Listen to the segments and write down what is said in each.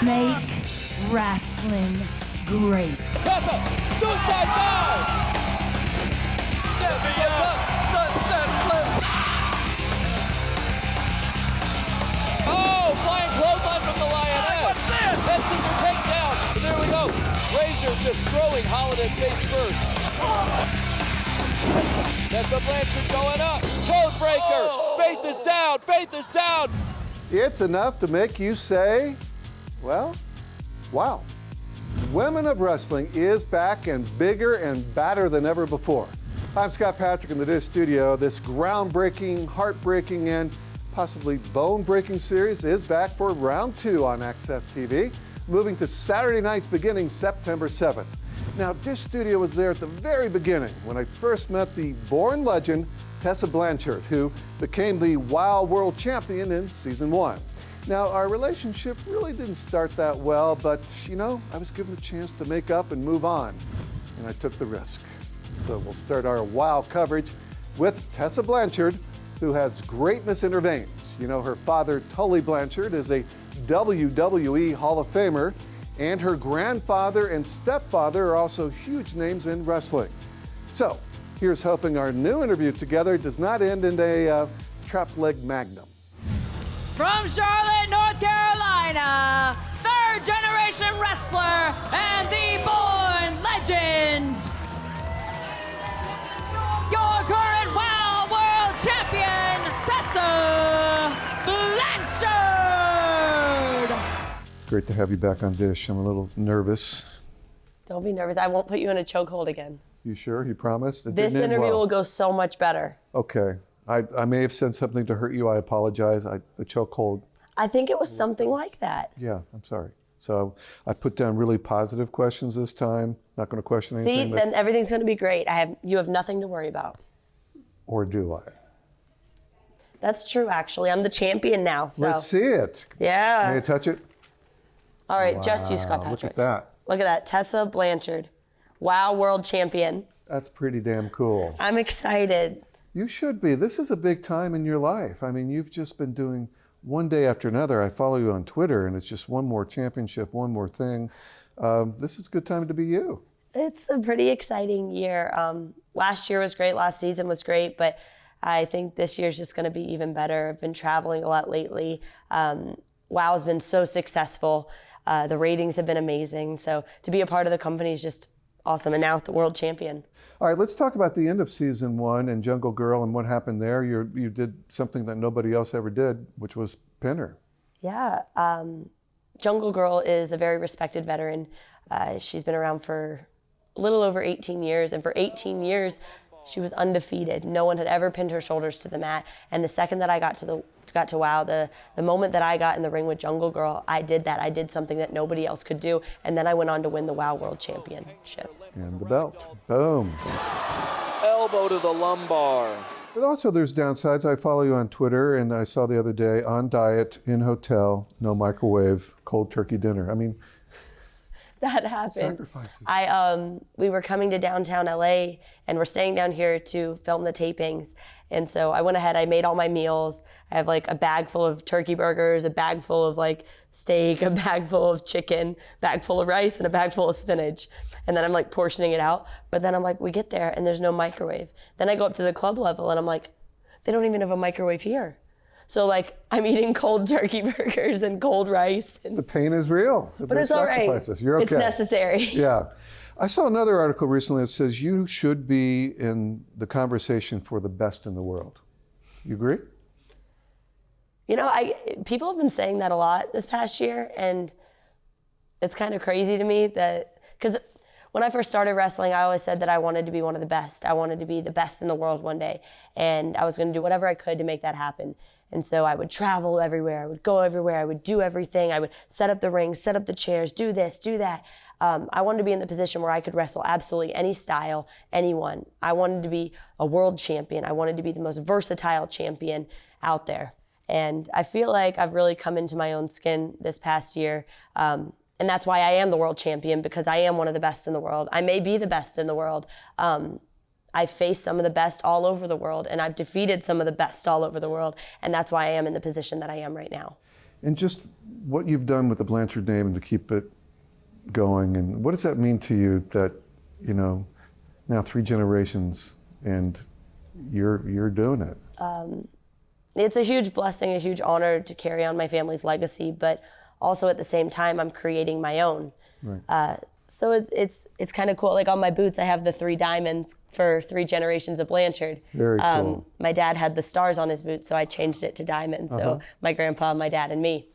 Make wrestling great. Tessa, suicide dive! Stepping up, sunset flip. Oh, flying clothesline from the Lioness. What's this? Head scissor takedown. And there we go. Razor just throwing Holiday face first. Tessa Blanchard going up. Code breaker. Oh. Faith is down. Faith is down. It's enough to make you say, well, wow. Women of Wrestling is back and bigger and badder than ever before. I'm Scott Patrick in the Dish Studio. This groundbreaking, heartbreaking, and possibly bone-breaking series is back for round 2 on AXS TV, moving to Saturday nights beginning September 7th. Now, Dish Studio was there at the very beginning when I first met the born legend, Tessa Blanchard, who became the WOW World Champion in Season 1. Now, our relationship really didn't start that well, but, you know, I was given the chance to make up and move on, and I took the risk. So we'll start our WOW coverage with Tessa Blanchard, who has greatness in her veins. You know, her father, Tully Blanchard, is a WWE Hall of Famer, and her grandfather and stepfather are also huge names in wrestling. So, here's hoping our new interview together does not end in a trap leg magnum. From Charlotte, North Carolina, third-generation wrestler and the born legend, your current WOW World Champion, Tessa Blanchard. It's great to have you back on Dish. I'm a little nervous. Don't be nervous. I won't put you in a chokehold again. You sure? You promised? This interview will go so much better. Okay. I may have said something to hurt you. I apologize. The chokehold. I think it was something like that. Yeah, I'm sorry. So I put down really positive questions this time. Not going to question anything. See, then everything's going to be great. You have nothing to worry about. Or do I? That's true, actually. I'm the champion now. So. Let's see it. Yeah. May I touch it? All right, wow, just you, Scott Patrick. Look at that. Look at that. Tessa Blanchard, WOW World Champion. That's pretty damn cool. I'm excited. You should be. This is a big time in your life. I mean, you've just been doing one day after another. I follow you on Twitter, and it's just one more championship, one more thing. This is a good time to be you. It's a pretty exciting year. Last year was great. Last season was great, but I think this year's just going to be even better. I've been traveling a lot lately. WOW has been so successful. The ratings have been amazing. So to be a part of the company is just awesome. And now the world champion. All right, let's talk about the end of Season 1 and Jungle Girl and what happened there. You did something that nobody else ever did, which was pin her. Yeah. Jungle Girl is a very respected veteran. She's been around for a little over 18 years. And for 18 years, she was undefeated. No one had ever pinned her shoulders to the mat. And the second that I got to WOW, the moment that I got in the ring with Jungle Girl, I did that. I did something that nobody else could do. And then I went on to win the WOW World Championship. And the belt. Boom. Elbow to the lumbar. But also there's downsides. I follow you on Twitter, and I saw the other day, on diet, in hotel, no microwave, cold turkey dinner. I mean, that happened. Sacrifices. We were coming to downtown LA, and we're staying down here to film the tapings. And so I went ahead, I made all my meals. I have like a bag full of turkey burgers, a bag full of like steak, a bag full of chicken, bag full of rice, and a bag full of spinach. And then I'm like portioning it out. But then I'm like, we get there and there's no microwave. Then I go up to the club level and I'm like, they don't even have a microwave here. So like I'm eating cold turkey burgers and cold rice. And the pain is real. But it's all right. You're okay. It's necessary. Yeah. I saw another article recently that says you should be in the conversation for the best in the world. You agree? You know, people have been saying that a lot this past year, and it's kind of crazy to me that, because when I first started wrestling, I always said that I wanted to be one of the best. I wanted to be the best in the world one day, and I was going to do whatever I could to make that happen. And so I would travel everywhere, I would go everywhere, I would do everything, I would set up the rings, set up the chairs, do this, do that. I wanted to be in the position where I could wrestle absolutely any style, anyone. I wanted to be a world champion. I wanted to be the most versatile champion out there. And I feel like I've really come into my own skin this past year. And that's why I am the world champion, because I am one of the best in the world. I may be the best in the world. I've faced some of the best all over the world, and I've defeated some of the best all over the world. And that's why I am in the position that I am right now. And just what you've done with the Blanchard name and to keep it going, and what does that mean to you that, you know, now 3 generations and you're doing it? It's a huge blessing, a huge honor to carry on my family's legacy, but also at the same time, I'm creating my own. Right. So it's kind of cool. Like on my boots, I have the 3 diamonds for 3 generations of Blanchard. Very cool. My dad had the stars on his boots, so I changed it to diamonds. So my grandpa, my dad, and me.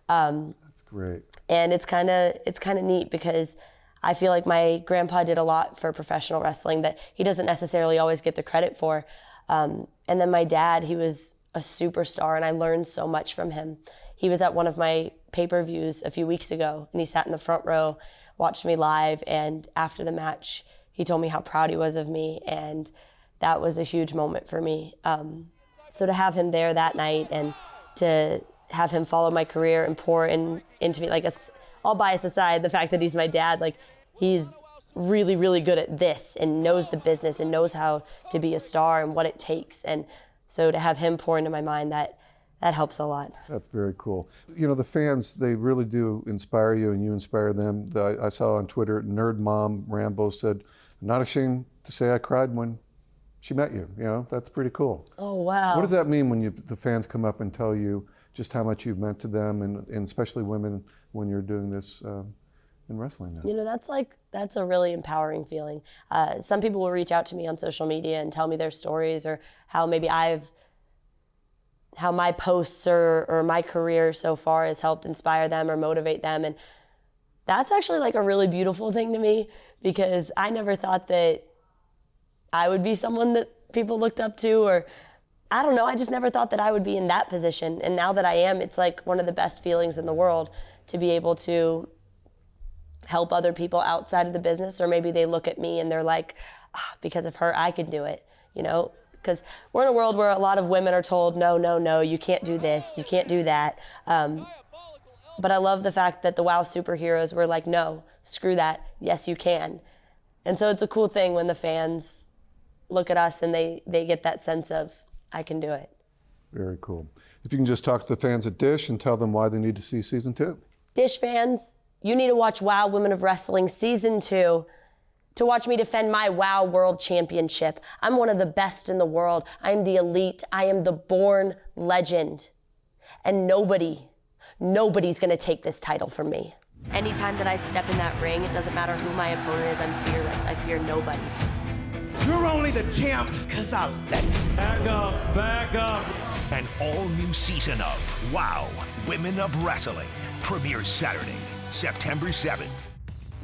That's great. And it's kind of neat because I feel like my grandpa did a lot for professional wrestling that he doesn't necessarily always get the credit for. And then my dad, he was a superstar, and I learned so much from him. He was at one of my pay-per-views a few weeks ago, and he sat in the front row, watched me live, and after the match, he told me how proud he was of me, and that was a huge moment for me. So to have him there that night and to have him follow my career and pour into me, like all bias aside, the fact that he's my dad, like he's really, really good at this and knows the business and knows how to be a star and what it takes. And so to have him pour into my mind, that helps a lot. That's very cool. You know, the fans, they really do inspire you and you inspire them. I saw on Twitter, Nerd Mom Rambo said, "Not ashamed to say I cried when she met you." You know, that's pretty cool. Oh, wow. What does that mean when the fans come up and tell you just how much you've meant to them, and especially women when you're doing this in wrestling now? You know, that's a really empowering feeling. Some people will reach out to me on social media and tell me their stories or how maybe how my posts or my career so far has helped inspire them or motivate them. And that's actually like a really beautiful thing to me, because I never thought that I would be someone that people looked up to, or I don't know, I just never thought that I would be in that position. And now that I am, it's like one of the best feelings in the world to be able to help other people outside of the business, or maybe they look at me and they're like, because of her, I can do it, you know? Because we're in a world where a lot of women are told, no, you can't do this, you can't do that. But I love the fact that the WoW superheroes were like, no, screw that, yes, you can. And so it's a cool thing when the fans look at us and they get that sense of, I can do it. Very cool. If you can just talk to the fans at Dish and tell them why they need to see season 2. Dish fans, you need to watch WoW Women of Wrestling season 2 to watch me defend my WoW World Championship. I'm one of the best in the world. I'm the elite. I am the born legend. And nobody's gonna take this title from me. Anytime that I step in that ring, it doesn't matter who my opponent is, I'm fearless. I fear nobody. You're only the champ because I let you. Back up. An all-new season of WoW Women of Wrestling premieres Saturday, September 7th.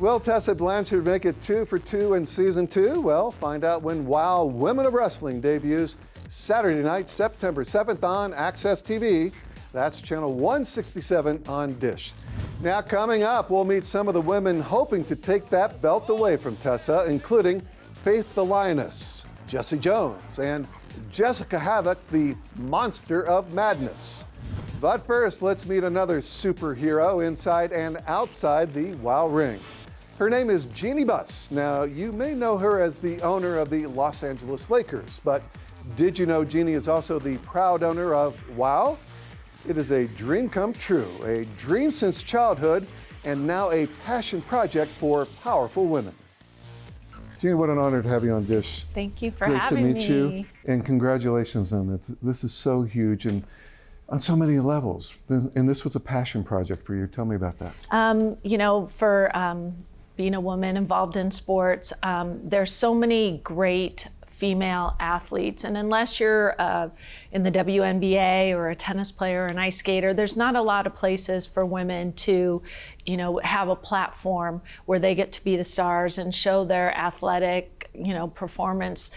Will Tessa Blanchard make it 2 for 2 in season 2? Well, find out when WoW Women of Wrestling debuts Saturday night, September 7th on AXS TV. That's channel 167 on Dish. Now coming up, we'll meet some of the women hoping to take that belt away from Tessa, including Faith the Lioness, Jessie Jones, and Jessica Havoc, the Monster of Madness. But first, let's meet another superhero inside and outside the WoW ring. Her name is Jeannie Buss. Now, you may know her as the owner of the Los Angeles Lakers, but did you know Jeannie is also the proud owner of WoW? It is a dream come true, a dream since childhood, and now a passion project for powerful women. Jeannie, what an honor to have you on Dish. Thank you for Great having me. to meet you, and congratulations on this. This is so huge and on so many levels. And this was a passion project for you. Tell me about that. You know, for being a woman involved in sports, there's so many great female athletes, and unless you're in the WNBA or a tennis player or an ice skater, there's not a lot of places for women to, you know, have a platform where they get to be the stars and show their athletic, you know, performance,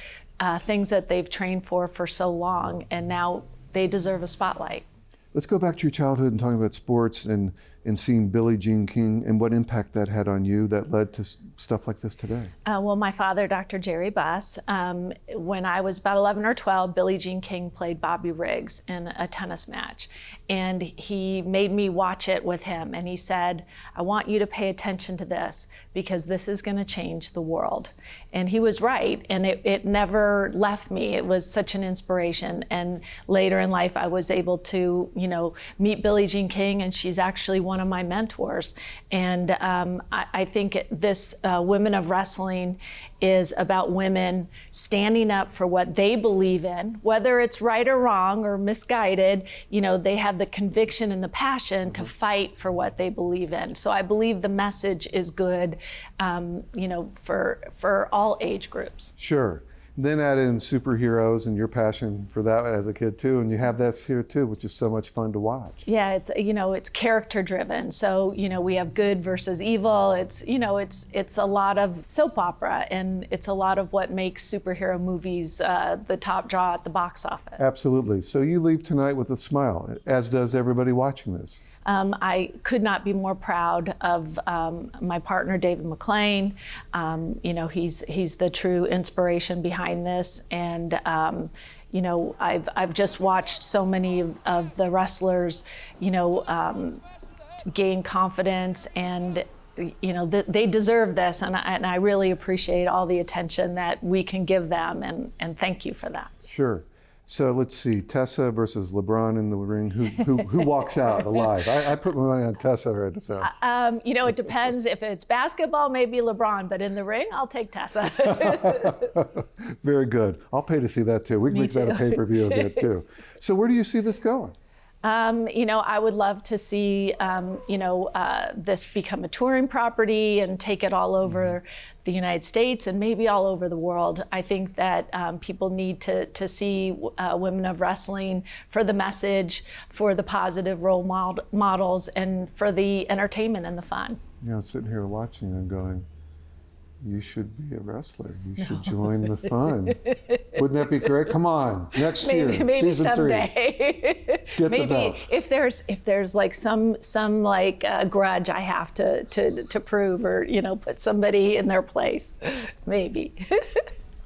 things that they've trained for so long, and now they deserve a spotlight. Let's go back to your childhood and talking about sports and seeing Billie Jean King and what impact that had on you that led to stuff like this today? Well, my father, Dr. Jerry Buss, when I was about 11 or 12, Billie Jean King played Bobby Riggs in a tennis match. And he made me watch it with him. And he said, I want you to pay attention to this because this is going to change the world. And he was right. And it never left me. It was such an inspiration. And later in life, I was able to, meet Billie Jean King, and she's actually one of my mentors. And I think this Women of Wrestling is about women standing up for what they believe in, whether it's right or wrong or misguided. They have the conviction and the passion to fight for what they believe in. So I believe the message is good, for all age groups. Sure. Then add in superheroes and your passion for that as a kid too, and you have that here too, which is so much fun to watch. Yeah, it's character driven. So we have good versus evil. It's a lot of soap opera, and it's a lot of what makes superhero movies the top draw at the box office. Absolutely. So you leave tonight with a smile, as does everybody watching this. I could not be more proud of my partner, David McLane. He's the true inspiration behind this. And, I've just watched so many of the wrestlers, gain confidence, and they deserve this, and I really appreciate all the attention that we can give them, and thank you for that. Sure. So let's see, Tessa versus LeBron in the ring. Who walks out alive? I put my money on Tessa right now. It depends. If it's basketball, maybe LeBron, but in the ring, I'll take Tessa. Very good. I'll pay to see that too. We can make that a pay-per-view of that too. So where do you see this going? I would love to see, this become a touring property and take it all over the United States and maybe all over the world. I think that people need to see Women of Wrestling for the message, for the positive role models, and for the entertainment and the fun. Sitting here watching and going, you should be a wrestler. You should join the fun. Wouldn't that be great? Come on, next year, maybe season someday. 3. Get maybe the belt. if there's like some grudge I have to prove, or put somebody in their place, maybe.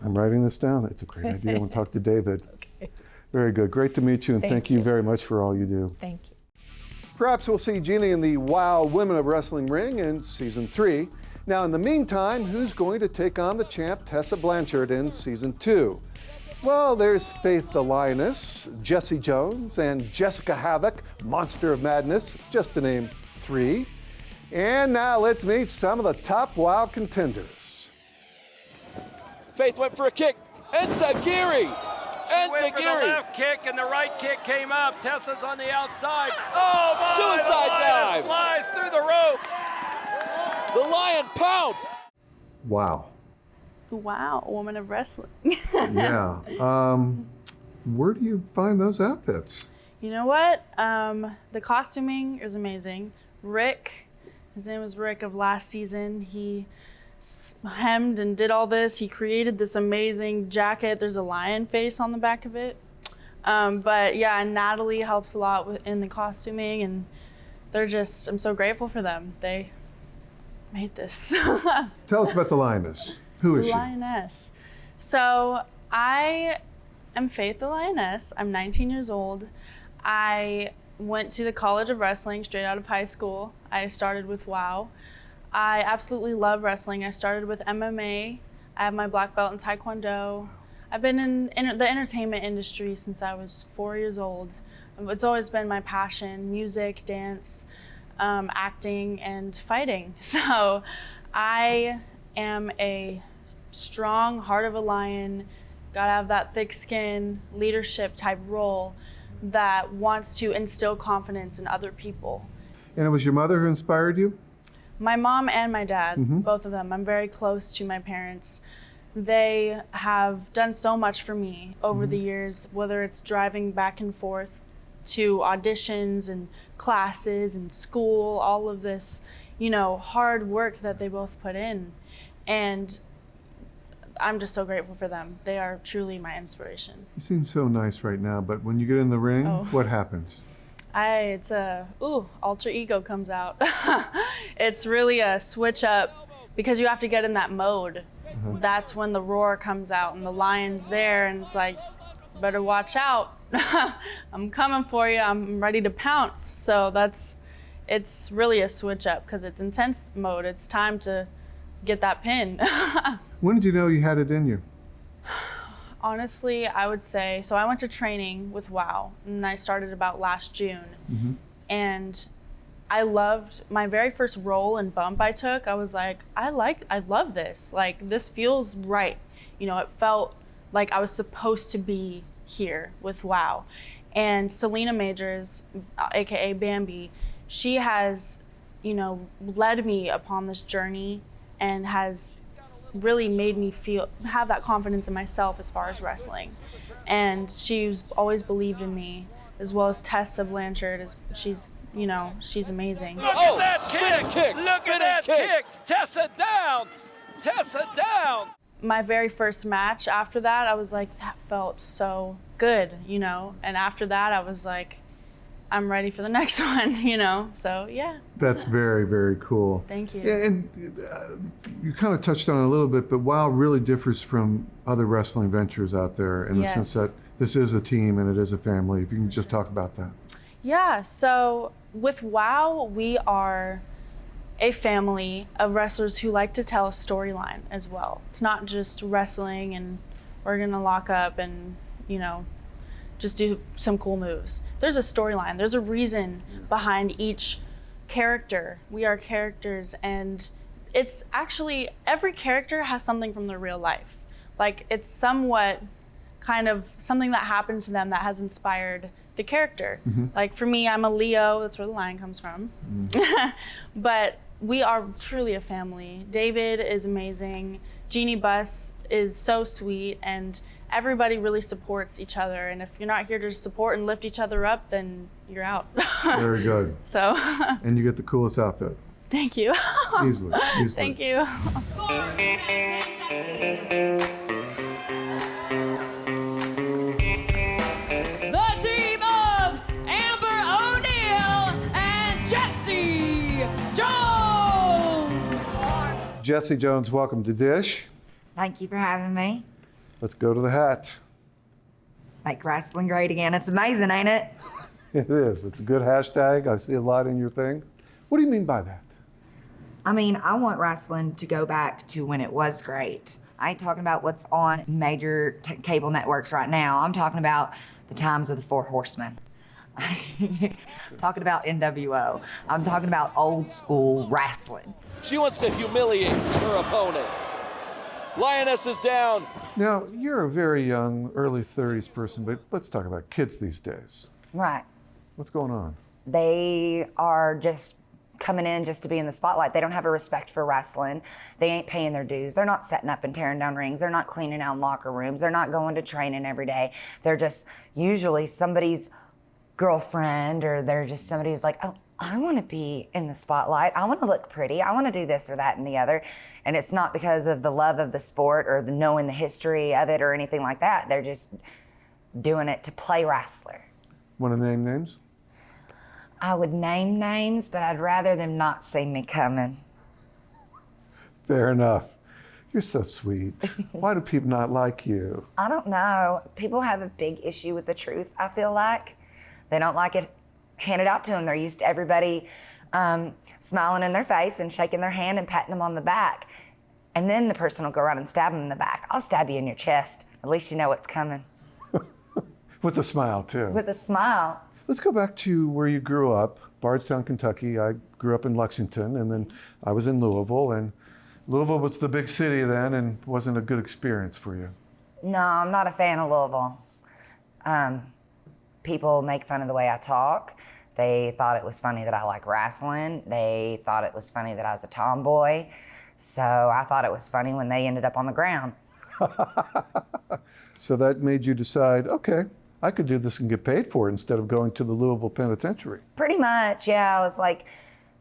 I'm writing this down. It's a great idea. I want to talk to David. Okay. Very good. Great to meet you, and thank you very much for all you do. Thank you. Perhaps we'll see Jeannie in the WOW Women of Wrestling ring in season 3. Now, in the meantime, who's going to take on the champ Tessa Blanchard in season 2? Well, there's Faith the Lioness, Jessie Jones, and Jessica Havoc, Monster of Madness, just to name 3. And now let's meet some of the top WOW contenders. Faith went for a kick. Enzagiri. Went for the left kick, and the right kick came up. Tessa's on the outside. Oh, my! Suicide dive. Flies through the ropes. The Lion pounced. Wow. Wow, Woman of Wrestling. Yeah. Where do you find those outfits? You know what? The costuming is amazing. Rick, his name was Rick of last season. He hemmed and did all this. He created this amazing jacket. There's a lion face on the back of it. But yeah, and Natalie helps a lot in the costuming, and I'm so grateful for them. They made this. Tell us about the Lioness. Who is she? Lioness. So I am Faith the Lioness. I'm 19 years old. I went to the College of Wrestling straight out of high school. I started with WOW. I absolutely love wrestling. I started with MMA. I have my black belt in Taekwondo. I've been in the entertainment industry since I was 4 years old. It's always been my passion: music, dance, acting, and fighting. So I am a strong heart of a lion, gotta have that thick skin, leadership type role that wants to instill confidence in other people. And it was your mother who inspired you? My mom and my dad, both of them. I'm very close to my parents. They have done so much for me over the years, whether it's driving back and forth to auditions and classes and school, all of this, hard work that they both put in. And I'm just so grateful for them. They are truly my inspiration. You seem so nice right now, but when you get in the ring, what happens? Alter ego comes out. It's really a switch up because you have to get in that mode. That's when the roar comes out and the lion's there, and it's like, better watch out. I'm coming for you. I'm ready to pounce. So it's really a switch up because it's intense mode. It's time to get that pin. When did you know you had it in you? Honestly, I would say, so I went to training with WOW, and I started about last June. And I loved my very first roll and bump I took. I was like, I love this. Like, this feels right. You know, it felt like I was supposed to be here with WOW. And Selena Majors, AKA Bambi, she has, you know, led me upon this journey and has really made me have that confidence in myself as far as wrestling. And she's always believed in me, as well as Tessa Blanchard. She's amazing. Look at that kick! Look at that kick! Tessa down! Tessa down! My very first match after that, I was like, that felt so good, you know? And after that, I was like, I'm ready for the next one, you know? So, yeah. That's very, very cool. Thank you. Yeah, and you kind of touched on it a little bit, but WOW really differs from other wrestling ventures out there in the sense that this is a team and it is a family. If you can just talk about that. Yeah, so with WOW, we are a family of wrestlers who like to tell a storyline as well. It's not just wrestling and we're gonna lock up and, you know, just do some cool moves. There's a storyline, there's a reason behind each character. We are characters, and it's actually, every character has something from their real life. Like, it's somewhat kind of something that happened to them that has inspired the character. Like, for me, I'm a Leo, that's where the lion comes from. But we are truly a family. David is amazing. Jeannie Buss is so sweet, and everybody really supports each other. And if you're not here to support and lift each other up, then you're out. Very good. So. And you get the coolest outfit. Thank you. Easily. Thank you. The team of Amber O'Neal and Jesse Jones. Jesse Jones, welcome to Dish. Thank you for having me. Let's go to the hat. Make wrestling great again. It's amazing, ain't it? It is. It's a good hashtag. I see a lot in your thing. What do you mean by that? I mean, I want wrestling to go back to when it was great. I ain't talking about what's on major cable networks right now. I'm talking about the times of the Four Horsemen. I'm talking about NWO. I'm talking about old school wrestling. She wants to humiliate her opponent. Lioness is down. Now, you're a very young, early 30s person, but let's talk about kids these days. Right. What's going on? They are just coming in just to be in the spotlight. They don't have a respect for wrestling. They ain't paying their dues. They're not setting up and tearing down rings. They're not cleaning out locker rooms. They're not going to training every day. They're just usually somebody's girlfriend, or they're just somebody who's like, oh, I want to be in the spotlight. I want to look pretty. I want to do this or that and the other. And it's not because of the love of the sport or the knowing the history of it or anything like that. They're just doing it to play wrestler. Want to name names? I would name names, but I'd rather them not see me coming. Fair enough. You're so sweet. Why do people not like you? I don't know. People have a big issue with the truth, I feel like. They don't like it handed out to them. They're used to everybody smiling in their face and shaking their hand and patting them on the back. And then the person will go around and stab them in the back. I'll stab you in your chest. At least you know what's coming. With a smile, too. With a smile. Let's go back to where you grew up, Bardstown, Kentucky. I grew up in Lexington, and then I was in Louisville. And Louisville was the big city then and wasn't a good experience for you. No, I'm not a fan of Louisville. People make fun of the way I talk. They thought it was funny that I like wrestling. They thought it was funny that I was a tomboy. So I thought it was funny when they ended up on the ground. So that made you decide, okay, I could do this and get paid for it instead of going to the Louisville Penitentiary. Pretty much, yeah. I was like,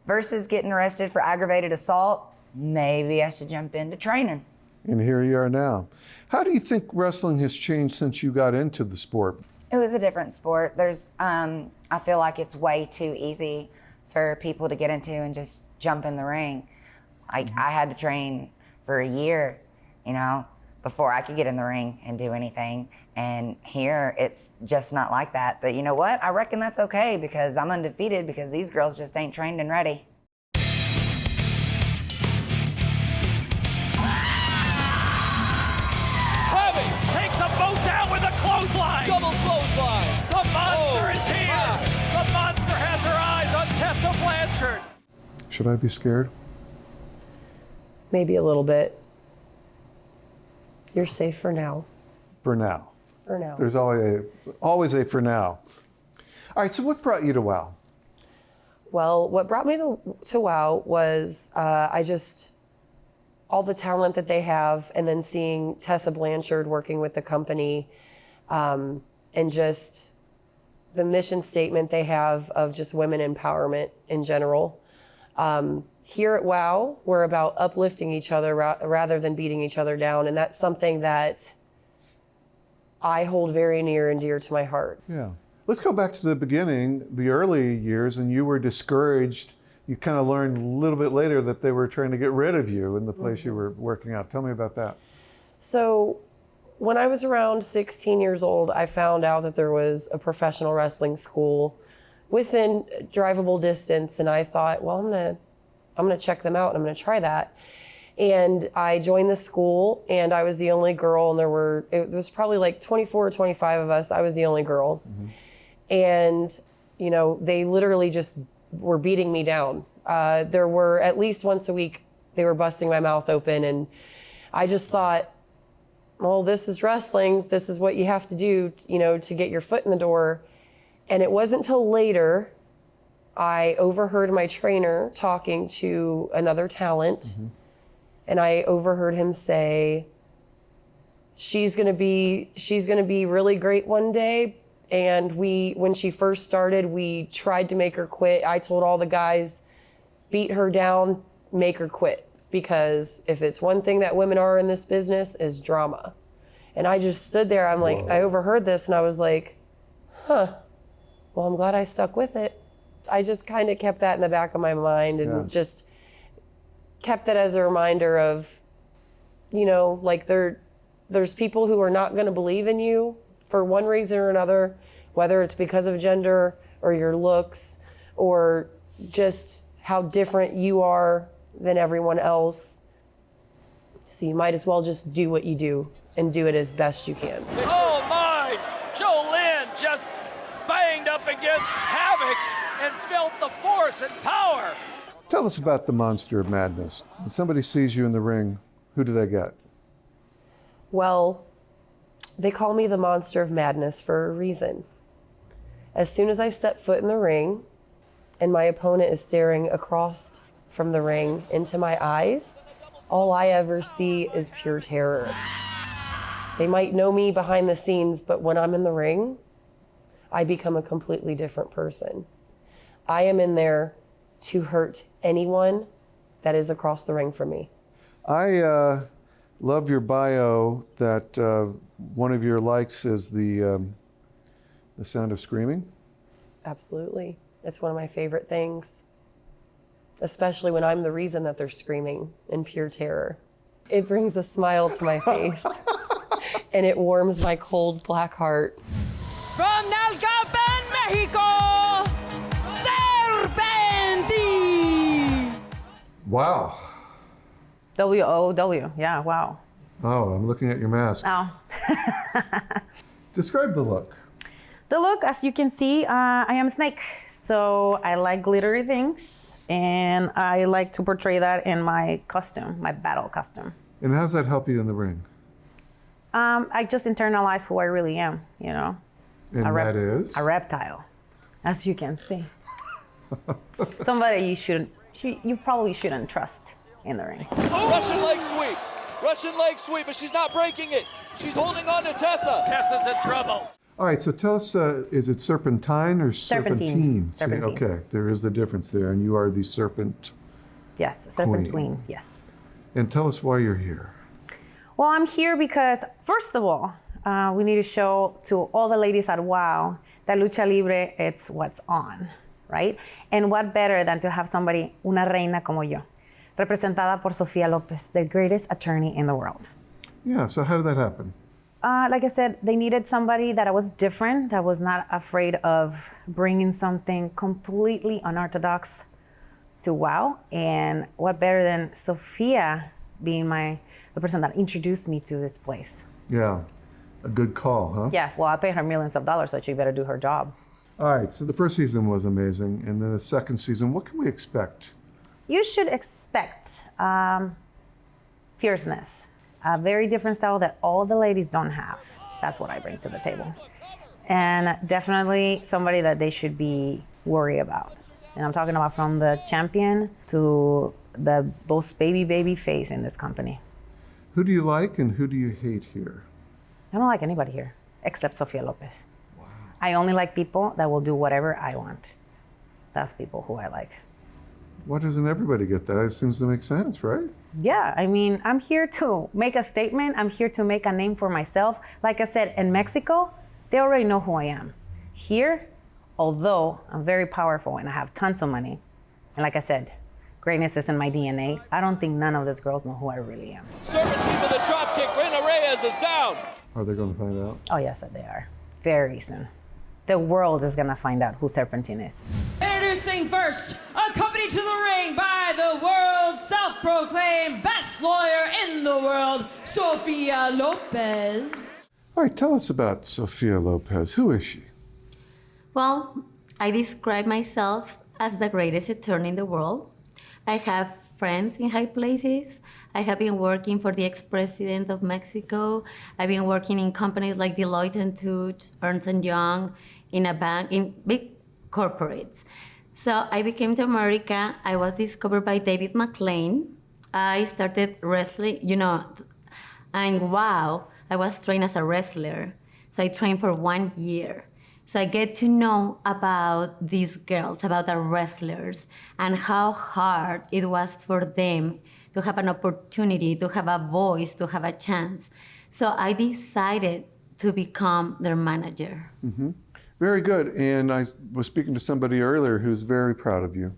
versus getting arrested for aggravated assault, maybe I should jump into training. And here you are now. How do you think wrestling has changed since you got into the sport? It was a different sport. I feel like it's way too easy for people to get into and just jump in the ring. I had to train for a year, you know, before I could get in the ring and do anything. And here, it's just not like that. But you know what? I reckon that's okay because I'm undefeated because these girls just ain't trained and ready. Heavy takes them both down with a clothesline. Double clothesline. The monster is here. The monster has her eyes on Tessa Blanchard. Should I be scared? Maybe a little bit. You're safe for now. For now. For now. There's always a for now. All right, so what brought you to WOW? Well, what brought me to WOW was all the talent that they have, and then seeing Tessa Blanchard working with the company, and just the mission statement they have of just women empowerment in general. Here at WOW, we're about uplifting each other rather than beating each other down, and that's something that I hold very near and dear to my heart. Yeah. Let's go back to the beginning, the early years, and you were discouraged. You kind of learned a little bit later that they were trying to get rid of you in the place you were working out. Tell me about that. So when I was around 16 years old, I found out that there was a professional wrestling school within drivable distance, and I thought, well, I'm gonna check them out and I'm gonna try that. And I joined the school, and I was the only girl, and there was probably like 24 or 25 of us. I was the only girl. Mm-hmm. And, you know, they literally just were beating me down. There were at least once a week, they were busting my mouth open, and I just thought, well, this is wrestling. This is what you have to do, you know, to get your foot in the door. And it wasn't until later I overheard my trainer talking to another talent, mm-hmm. and I overheard him say, she's gonna be really great one day. And when she first started, we tried to make her quit. I told all the guys, beat her down, make her quit. Because if it's one thing that women are in this business, is drama. And I just stood there, I'm like, I overheard this, and I was like, huh, well, I'm glad I stuck with it. I just kind of kept that in the back of my mind, and just kept that as a reminder of, you know, like there's people who are not gonna believe in you for one reason or another, whether it's because of gender or your looks or just how different you are than everyone else. So you might as well just do what you do and do it as best you can. Oh my! Jolynn just banged up against Havoc and felt the force and power. Tell us about the Monster of Madness. When somebody sees you in the ring, who do they get? Well, they call me the Monster of Madness for a reason. As soon as I step foot in the ring and my opponent is staring across from the ring into my eyes, all I ever see is pure terror. They might know me behind the scenes, but when I'm in the ring, I become a completely different person. I am in there to hurt anyone that is across the ring from me. I love your bio that one of your likes is the sound of screaming. Absolutely. It's one of my favorite things, especially when I'm the reason that they're screaming in pure terror. It brings a smile to my face and it warms my cold black heart. From Nalgapan, Mexico, Serpenti! Wow. W-O-W, yeah, wow. Oh, I'm looking at your mask. Oh. Describe the look. The look, as you can see, I am a snake. So I like glittery things, and I like to portray that in my costume, my battle costume. And how does that help you in the ring? I just internalize who I really am, you know. And that is? A reptile, as you can see. Somebody you probably shouldn't trust in the ring. Oh. Russian leg sweep. Russian leg sweep, but she's not breaking it. She's holding on to Tessa. Tessa's in trouble. All right, so tell us, is it serpentine or serpentine? Serpentine. Okay, there is the difference there, and you are the serpent. Yes, serpent queen, yes. And tell us why you're here. Well, I'm here because, first of all, we need to show to all the ladies at WOW that Lucha Libre, it's what's on, right? And what better than to have somebody, una reina como yo. representada por Sophia Lopez, the greatest attorney in the world. Yeah, so how did that happen? Like I said, they needed somebody that was different, that was not afraid of bringing something completely unorthodox to WOW. And what better than Sophia being the person that introduced me to this place. Yeah, a good call, huh? Yes, well, I paid her millions of dollars, so she better do her job. All right, so the first season was amazing, and then the second season, what can we expect? You should expect fierceness, a very different style that all the ladies don't have. That's what I bring to the table. And definitely somebody that they should be worried about. And I'm talking about from the champion to the most baby face in this company. Who do you like and who do you hate here? I don't like anybody here, except Sophia Lopez. Wow. I only like people that will do whatever I want. That's people who I like. Why doesn't everybody get that? It seems to make sense, right? Yeah, I mean, I'm here to make a statement. I'm here to make a name for myself. Like I said, in Mexico, they already know who I am. Here, although I'm very powerful and I have tons of money, and like I said, greatness is in my DNA, I don't think none of these girls know who I really am. Serpentine with a drop kick. Reina Reyes is down. Are they going to find out? Oh, yes, they are. Very soon. The world is going to find out who Serpentine is. Introducing first, accompanied to the ring by the world's self-proclaimed best lawyer in the world, Sophia Lopez. All right, tell us about Sophia Lopez. Who is she? Well, I describe myself as the greatest attorney in the world. I have friends in high places. I have been working for the ex-president of Mexico. I've been working in companies like Deloitte & Touche, Ernst & Young, in a bank, in big corporates. So I became to America. I was discovered by David McLane. I started wrestling, and WOW, I was trained as a wrestler. So I trained for 1 year. So I get to know about these girls, about the wrestlers, and how hard it was for them to have an opportunity, to have a voice, to have a chance. So I decided to become their manager. Mm-hmm. Very good. And I was speaking to somebody earlier who's very proud of you.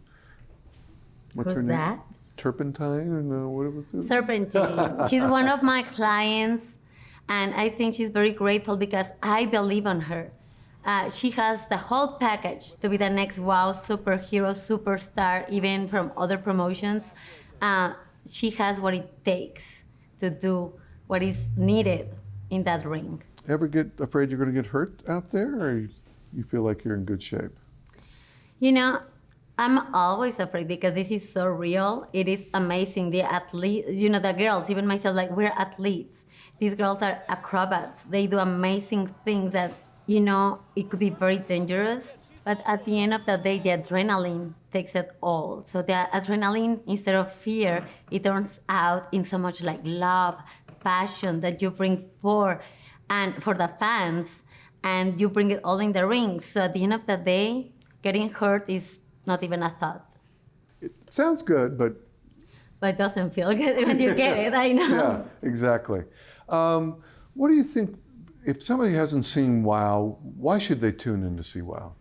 What's her Who's name? that? Turpentine? Or no, what was it? Serpentine. She's one of my clients, and I think she's very grateful because I believe on her. She has the whole package to be the next WOW superhero, superstar, even from other promotions. She has what it takes to do what is needed in that ring. Ever get afraid you're going to get hurt out there, or you feel like you're in good shape? I'm always afraid because this is so real. It is amazing. The athletes, the girls, even myself, like we're athletes. These girls are acrobats. They do amazing things that, it could be very dangerous. But at the end of the day, the adrenaline takes it all. So the adrenaline, instead of fear, it turns out in so much like love, passion that you bring for the fans, and you bring it all in the ring. So at the end of the day, getting hurt is not even a thought. It sounds good, but it doesn't feel good when you get it, I know. Yeah, exactly. What do you think, if somebody hasn't seen WOW, why should they tune in to see WOW?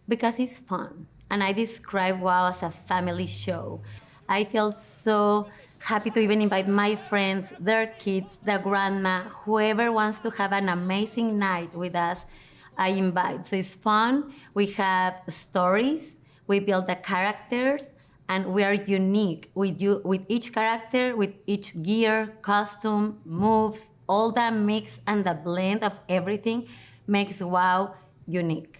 Because it's fun. And I describe WOW as a family show. I feel so happy to even invite my friends, their kids, the grandma, whoever wants to have an amazing night with us, I invite. So it's fun. We have stories. We build the characters, and we are unique with each character, with each gear, costume, moves, all that mix and the blend of everything makes WOW unique.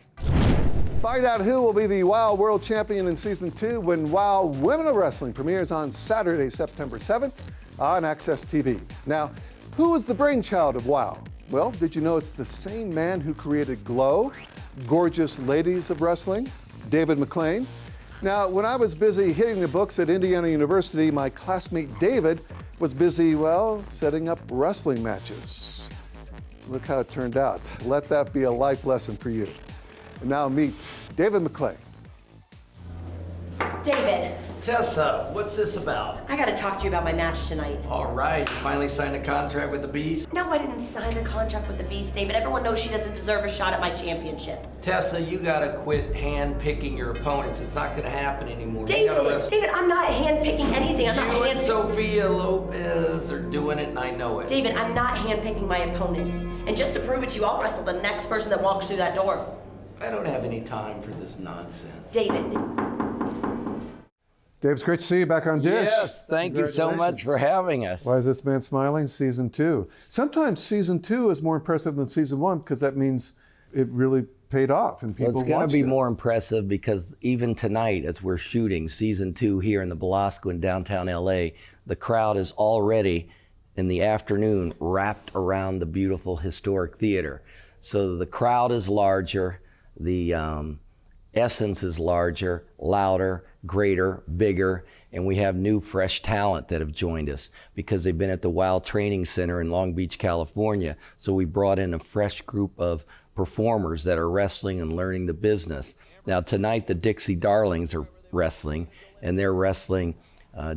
Find out who will be the WOW World Champion in Season 2 when WOW Women of Wrestling premieres on Saturday, September 7th on AXS TV. Now, who is the brainchild of WOW? Well, did you know it's the same man who created Glow, Gorgeous Ladies of Wrestling, David McLane? Now, when I was busy hitting the books at Indiana University, my classmate David was busy, setting up wrestling matches. Look how it turned out. Let that be a life lesson for you. And now meet David McLane. David, Tessa, what's this about? I gotta talk to you about my match tonight. All right, you finally signed a contract with the Beast? No, I didn't sign a contract with the Beast, David. Everyone knows she doesn't deserve a shot at my championship. Tessa, you gotta quit hand-picking your opponents. It's not gonna happen anymore. David, I'm not hand-picking anything. I'm not You and Sophia Lopez are doing it, and I know it. David, I'm not hand-picking my opponents. And just to prove it to you, I'll wrestle the next person that walks through that door. I don't have any time for this nonsense. David. Dave, it's great to see you back on Dish. Yes, thank you so much for having us. Why is this man smiling? Season 2. Sometimes season 2 is more impressive than season 1 because that means it really paid off and people Well, it's going watched to be it. more impressive because even tonight, as we're shooting season 2 here in the Belasco in downtown LA, the crowd is already in the afternoon wrapped around the beautiful historic theater. So the crowd is larger, the essence is larger, louder, greater, bigger, and we have new fresh talent that have joined us because they've been at the WOW Training Center in Long Beach, California. So we brought in a fresh group of performers that are wrestling and learning the business. Now tonight the Dixie Darlings are wrestling, and they're wrestling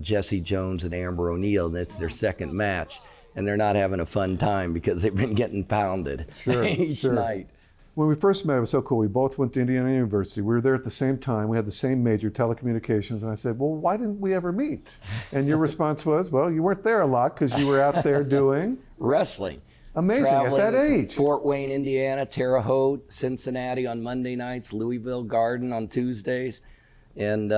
Jesse Jones and Amber O'Neal, and it's their second match, and they're not having a fun time because they've been getting pounded each night. When we first met, it was so cool. We both went to Indiana University. We were there at the same time. We had the same major, telecommunications. And I said, well, why didn't we ever meet? And your response was, well, you weren't there a lot because you were out there doing wrestling. Amazing, Traveling at that age. Fort Wayne, Indiana, Terre Haute, Cincinnati on Monday nights, Louisville Garden on Tuesdays, and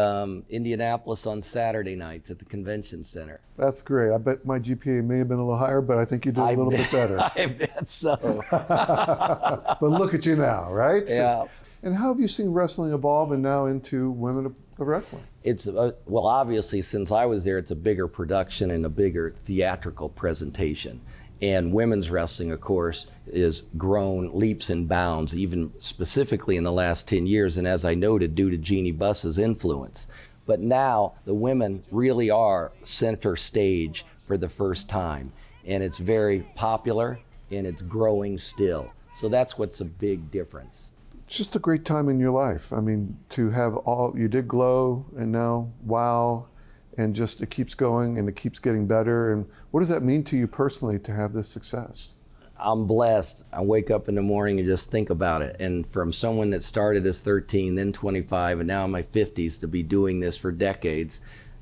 Indianapolis on Saturday nights at the convention center. That's great. I bet my GPA may have been a little higher, but I think you did a little bit better. I bet so. But look at you now, right? Yeah. And how have you seen wrestling evolve and now into women of wrestling? It's, well, obviously, since I was there, it's a bigger production and a bigger theatrical presentation. And women's wrestling, of course, is grown leaps and bounds, even specifically in the last 10 years. And as I noted, due to Jeannie Buss's influence. But now the women really are center stage for the first time. And it's very popular and it's growing still. So that's what's a big difference. It's just a great time in your life. I mean, to have all, you did Glow and now WOW, and just it keeps going and it keeps getting better. And what does that mean to you personally to have this success? I'm blessed. I wake up in the morning and just think about it. And from someone that started as 13, then 25, and now in my 50s to be doing this for decades,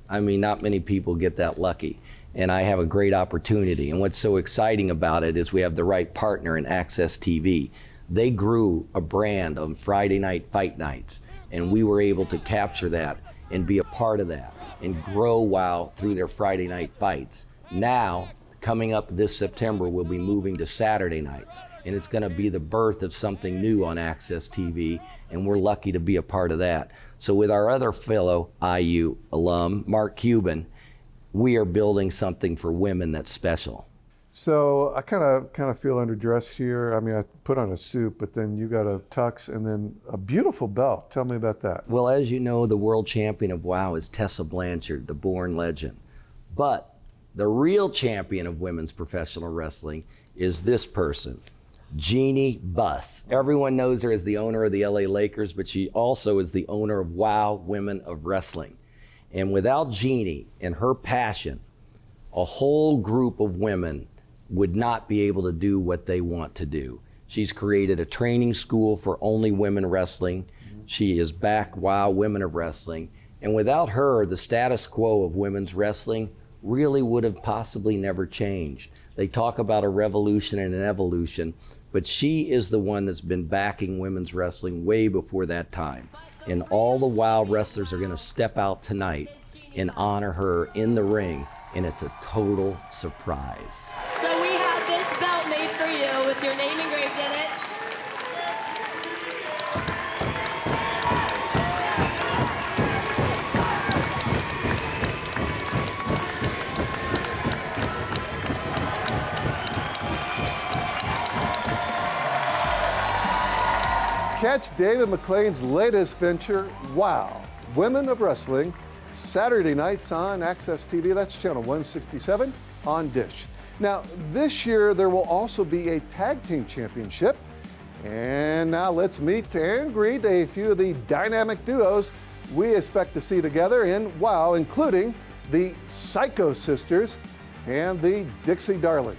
I mean, not many people get that lucky. And I have a great opportunity. And what's so exciting about it is we have the right partner in AXS TV. They grew a brand on Friday night fight nights, and we were able to capture that and be a part of that and grow WOW through their Friday night fights. Now, coming up this September, we'll be moving to Saturday nights, and it's gonna be the birth of something new on AXS TV, and we're lucky to be a part of that. So with our other fellow IU alum, Mark Cuban, we are building something for women that's special. So I kind of feel underdressed here. I mean, I put on a suit, but then you got a tux and then a beautiful belt. Tell me about that. Well, as you know, the world champion of WOW is Tessa Blanchard, the born legend. But the real champion of women's professional wrestling is this person, Jeannie Buss. Everyone knows her as the owner of the LA Lakers, but she also is the owner of WOW Women of Wrestling. And without Jeannie and her passion, a whole group of women would not be able to do what they want to do. She's created a training school for only women wrestling. She is back WOW Women of Wrestling. And without her, the status quo of women's wrestling really would have possibly never changed. They talk about a revolution and an evolution, but she is the one that's been backing women's wrestling way before that time. And all the WOW wrestlers are gonna step out tonight and honor her in the ring, and it's a total surprise. So we have this belt made for you with your name engraved in it. Catch David McLane's latest venture, WOW Women of Wrestling, Saturday nights on AXS TV. That's channel 167 on Dish. Now, this year there will also be a tag team championship. And now let's meet and greet a few of the dynamic duos we expect to see together in WOW, including the Psycho Sisters and the Dixie Darlings.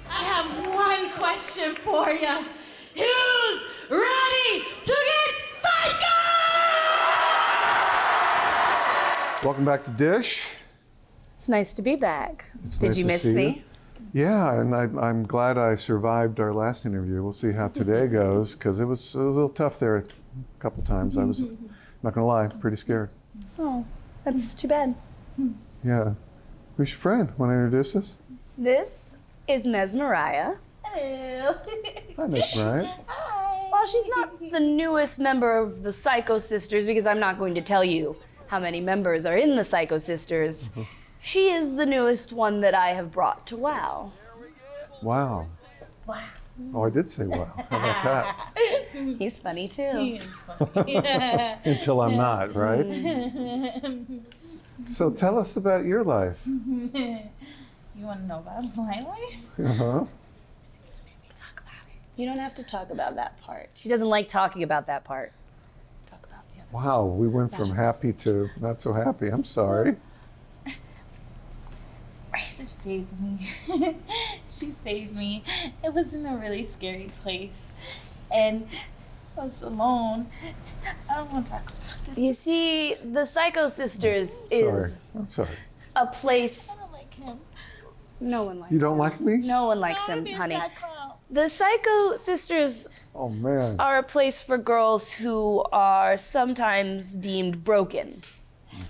I have one question for you. Who's ready to get psycho? Welcome back to Dish. It's nice to be back. It's Did nice you to miss see me? you. Yeah, and I'm glad I survived our last interview. We'll see how today goes, because it was a little tough there a couple times. I was, not gonna lie, pretty scared. Oh, that's too bad. Yeah. Who's your friend? Want to introduce us? This is Mesmeriah. Hello. Hi, Miss Bryant. Well, she's not the newest member of the Psycho Sisters, because I'm not going to tell you how many members are in the Psycho Sisters. She is the newest one that I have brought to WOW. Wow. Wow. Oh, I did say wow. How about that? He's funny too. Until I'm not, right? So tell us about your life. You want to know about my life? Uh-huh. You don't have to talk about that part. She doesn't like talking about that part. Wow, we went from happy to not so happy. I'm sorry. Razor saved me. She saved me. It was in a really scary place. And I was alone. I don't want to talk about this. You see, the Psycho Sisters Sorry. is I'm sorry. a place. I don't like him. No one likes You don't like me? No one likes him, honey. The Psycho Sisters Oh, man. are a place for girls who are sometimes deemed broken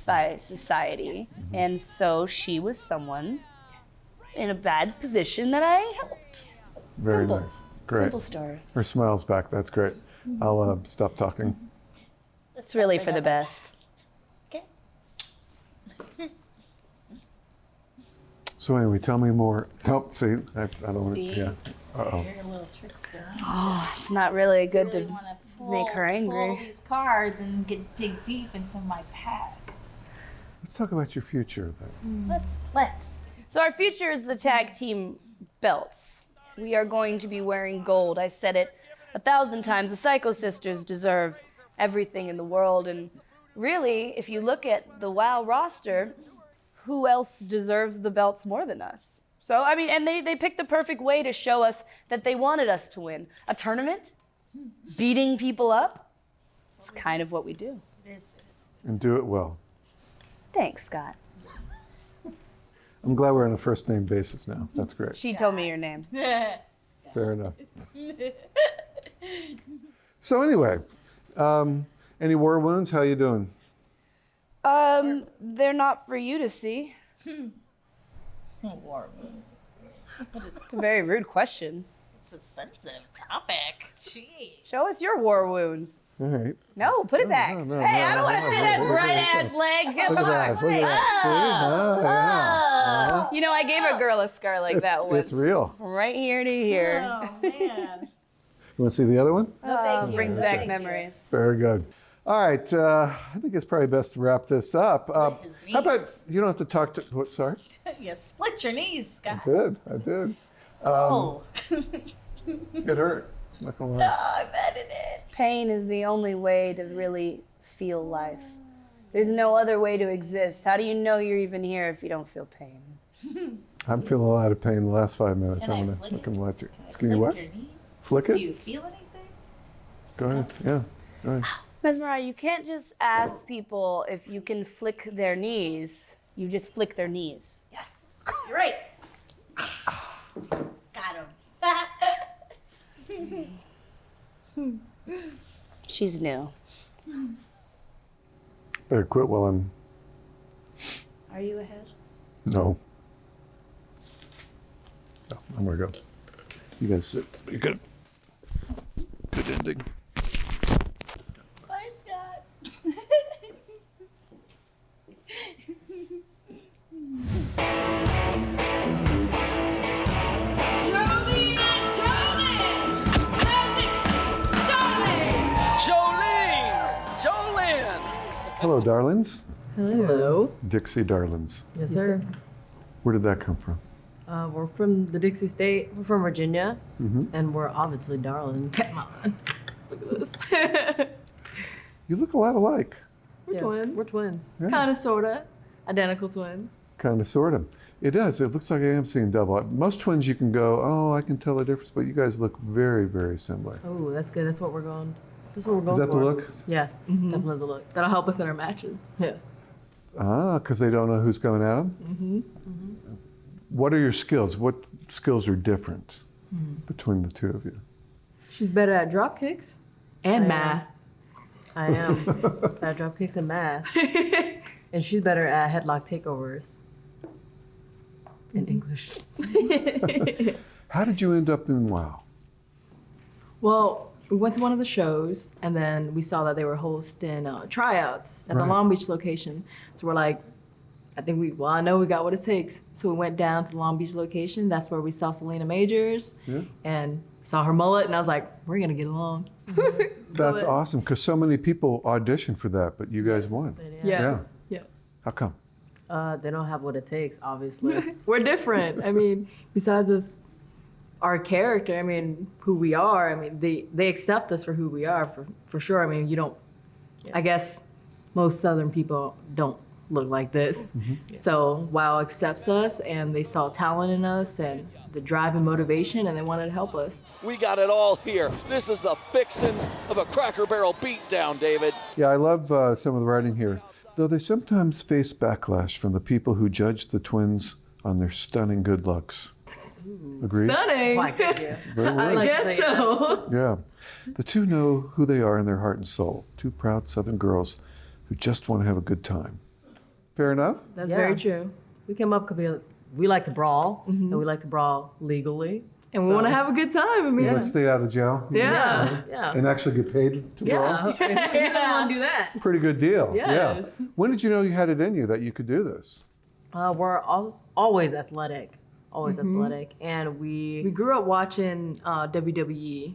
by society. And so she was someone in a bad position that I helped. Very Simple. nice. Great. Simple story. Her smile's back. That's great. I'll stop talking. It's really for the best. So anyway, tell me more. Nope, see, I don't want to, yeah. Uh-oh. Oh, it's not really good to make her Pull angry. these cards and dig deep into my past. Let's talk about your future then. Let's. So our future is the tag team belts. We are going to be wearing gold. I said it 1,000 times. The Psycho Sisters deserve everything in the world. And really, if you look at the WOW roster, who else deserves the belts more than us? So, I mean, and they picked the perfect way to show us that they wanted us to win. A tournament? Beating people up? It's kind of what we do. And do it well. Thanks, Scott. I'm glad we're on a first name basis now. That's great. She told me your name. Fair enough. So anyway, any war wounds? How you doing? They're not for you to see. War wounds. It's a very rude question. It's a sensitive topic. Jeez. Show us your war wounds. All right. No, put it back. no, Hey, no, I don't want to no, see no, that no, bright no, ass leg. Look at that. Look at that. See? Yeah. You know, I gave a girl a scar like that once. It's real. From right here to here. Oh, man. You want to see the other one? Brings back memories. Very good. All right. I think it's probably best to wrap this up. How about you don't have to talk to. What? Sorry. You split your knees, Scott. I did. Oh. It hurt. Not gonna lie. I bet it is. Pain is the only way to really feel life. There's no other way to exist. How do you know you're even here if you don't feel pain? I'm feeling a lot of pain in the last 5 minutes. Can I I'm gonna flick look it? and let you. Can I Can you what? flick your knee? Flick Do it? you feel anything? Go ahead. Yeah. Go ahead. Mesmeriah, you can't just ask people if you can flick their knees. You just flick their knees. Yes. You're right. Got him. She's new. Better quit while I'm. Are you ahead? No. No, I'm gonna go. You guys sit. You good? Good ending. Bye, Scott. Jolene! Hello, darlings. Hello. Dixie darlings. Yes, sir. Where did that come from? We're from the Dixie State. We're from Virginia, Mm-hmm. and we're obviously darlings. Come on. Look at this. You look a lot alike. We're twins. We're twins. Yeah. Kind of, sort of. Identical twins. Kind of, sort of. It does. It looks like I am seeing double. Most twins you can go, oh, I can tell the difference, but you guys look very, very similar. Oh, that's good. That's what we're going. That's what we're going Is that for. the look? Yeah, definitely the look. That'll help us in our matches. Yeah. Ah, because they don't know who's coming at them? Mm-hmm. What are your skills? What skills are different between the two of you? She's better at drop kicks and I math. I am. At drop kicks and math. And she's better at headlock takeovers. In English. How did you end up in WOW? Well, we went to one of the shows, and then we saw that they were hosting tryouts at the Right. Long Beach location. So we're like, I know we got what it takes. So we went down to the Long Beach location. That's where we saw Selena Majors and saw her mullet, and I was like, we're gonna get along. That's awesome, because so many people auditioned for that, but you guys won. Yes, yes. How come? They don't have what it takes, obviously. We're different. I mean, besides us, our character, I mean, who we are, I mean, they accept us for who we are, for sure. I mean, you don't, I guess most Southern people don't look like this. So WOW accepts us, and they saw talent in us and the drive and motivation, and they wanted to help us. We got it all here. This is the fixins of a Cracker Barrel beatdown, David. Yeah, I love some of the writing here, though they sometimes face backlash from the people who judge the twins on their stunning good looks. Agreed? Stunning. Very well. I guess so. Yeah. The two know who they are in their heart and soul. Two proud Southern girls who just want to have a good time. Fair enough? That's very true. We came up because we like to brawl, and we like to brawl legally. And we want to have a good time. I mean, Let's stay out of jail. Yeah. And actually get paid to brawl? We want to do that. Pretty good deal. Yeah. Yes. When did you know you had it in you that you could do this? We're always athletic. Always athletic. And we grew up watching WWE.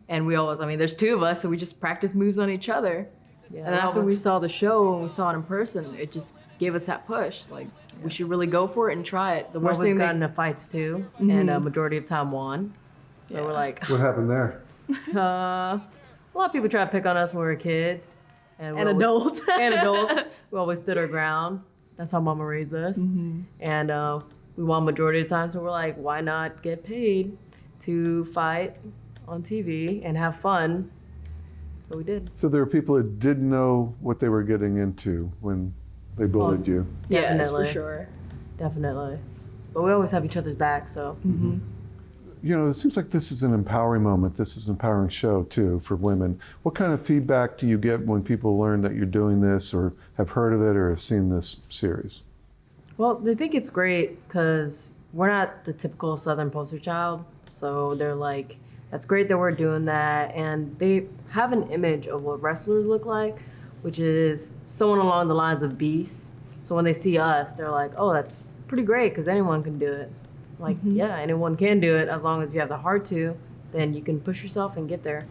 And we always, I mean, there's two of us, so we just practice moves on each other. Yeah, And after we saw the show and we saw it in person, it just gave us that push. Like, we should really go for it and try it. The worst thing got into fights too, and a majority of time won. So we're like, What happened there? a lot of people try to pick on us when we were kids. And adults. And adults. We always stood our ground. That's how Mama raised us. And we won majority of the time, so we're like, why not get paid to fight on TV and have fun? So we did. So there were people that didn't know what they were getting into when they bullied you. Yes, Definitely. for sure. Definitely. But we always have each other's back, so. You know, it seems like this is an empowering moment. This is an empowering show, too, for women. What kind of feedback do you get when people learn that you're doing this or have heard of it or have seen this series? Well, they think it's great because we're not the typical Southern poster child. So they're like, that's great that we're doing that. And they have an image of what wrestlers look like, which is someone along the lines of beasts. So when they see us, they're like, oh, that's pretty great because anyone can do it. Like, yeah, anyone can do it as long as you have the heart to, then you can push yourself and get there.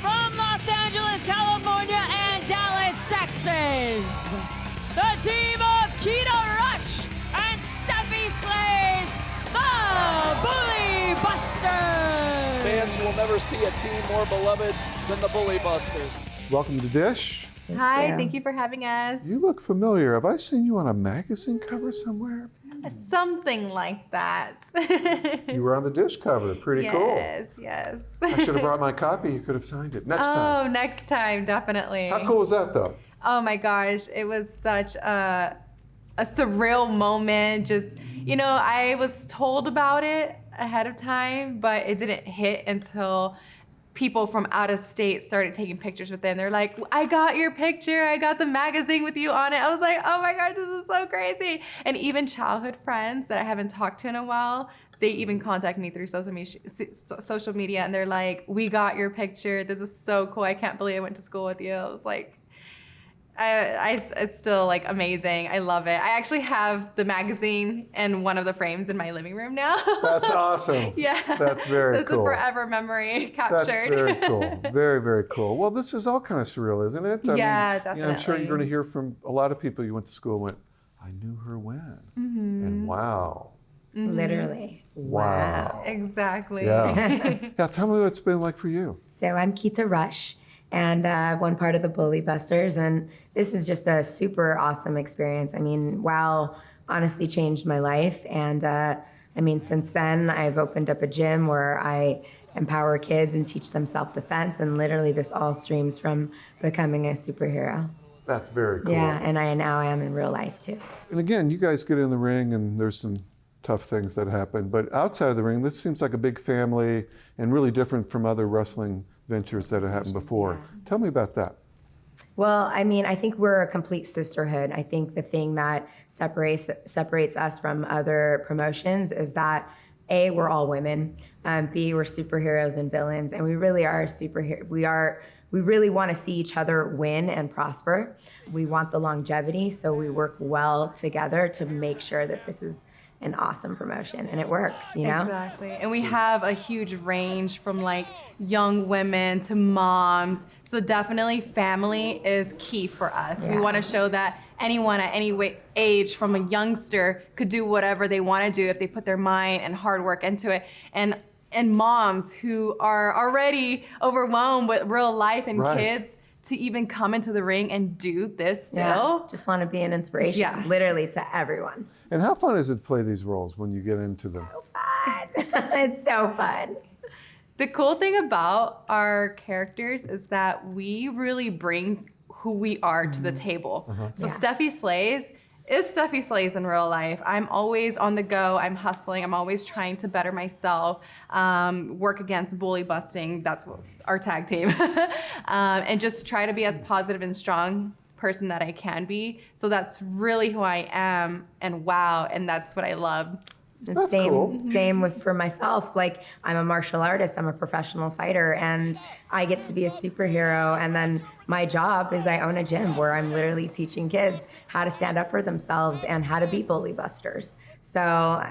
From Los Angeles, California, and Dallas, Texas, the team of Keita Rush and Steffi Slays, the Bully Busters. Fans will never see a team more beloved than the Bully Busters. Welcome to Dish. Hi, thank you for having us. You look familiar. Have I seen you on a magazine cover somewhere? Something like that. You were on the Dish cover. Pretty cool. Yes, yes. I should have brought my copy. You could have signed it. Next time. Oh, next time, definitely. How cool was that, though? Oh my gosh, it was such a surreal moment. Just, you know, I was told about it ahead of time, but it didn't hit until people from out of state started taking pictures with it. And they're like, I got your picture. I got the magazine with you on it. I was like, oh my gosh, this is so crazy. And even childhood friends that I haven't talked to in a while, they even contact me through social media and they're like, we got your picture. This is so cool. I can't believe I went to school with you. I was like, it's still like amazing. I love it. I actually have the magazine in one of the frames in my living room now. That's awesome. Yeah. That's very so it's cool. a forever memory captured. That's very cool. Very, very cool. Well, this is all kind of surreal, isn't it? Yeah, You know, I'm sure you're definitely. going to hear from a lot of people you went to school and went, I knew her when. And wow. Literally. Wow. Exactly. Yeah. Yeah, tell me what it's been like for you. So I'm Keita Rush, and one part of the Bully Busters. And this is just a super awesome experience. I mean, WOW honestly changed my life. And I mean, since then, I've opened up a gym where I empower kids and teach them self-defense. And literally this all streams from becoming a superhero. That's very cool. Yeah, and I now am in real life too. And again, you guys get in the ring and there's some tough things that happen. But outside of the ring, this seems like a big family and really different from other wrestling ventures that have happened before. Yeah. Tell me about that. Well, I mean, I think we're a complete sisterhood. I think the thing that separates us from other promotions is that A, we're all women, B, we're superheroes and villains, and we really are superheroes. We really want to see each other win and prosper. We want the longevity, so we work well together to make sure that this is an awesome promotion, and it works, you know? Exactly. And we have a huge range from like young women to moms. So definitely family is key for us. Yeah. We want to show that anyone at any age, from a youngster, could do whatever they want to do if they put their mind and hard work into it. And moms who are already overwhelmed with real life and kids to even come into the ring and do this still. Yeah, just want to be an inspiration, literally to everyone. And how fun is it to play these roles when you get into them? So fun. It's so fun. The cool thing about our characters is that we really bring who we are to the table. So Steffi Slays is Steffi Slays in real life. I'm always on the go, I'm hustling, I'm always trying to better myself, work against bully busting, that's what our tag team, and just try to be as positive and strong person that I can be. So that's really who I am, and wow, and that's what I love. And same for myself. Like, I'm a martial artist, I'm a professional fighter, and I get to be a superhero. And then my job is I own a gym where I'm literally teaching kids how to stand up for themselves and how to be bully busters. So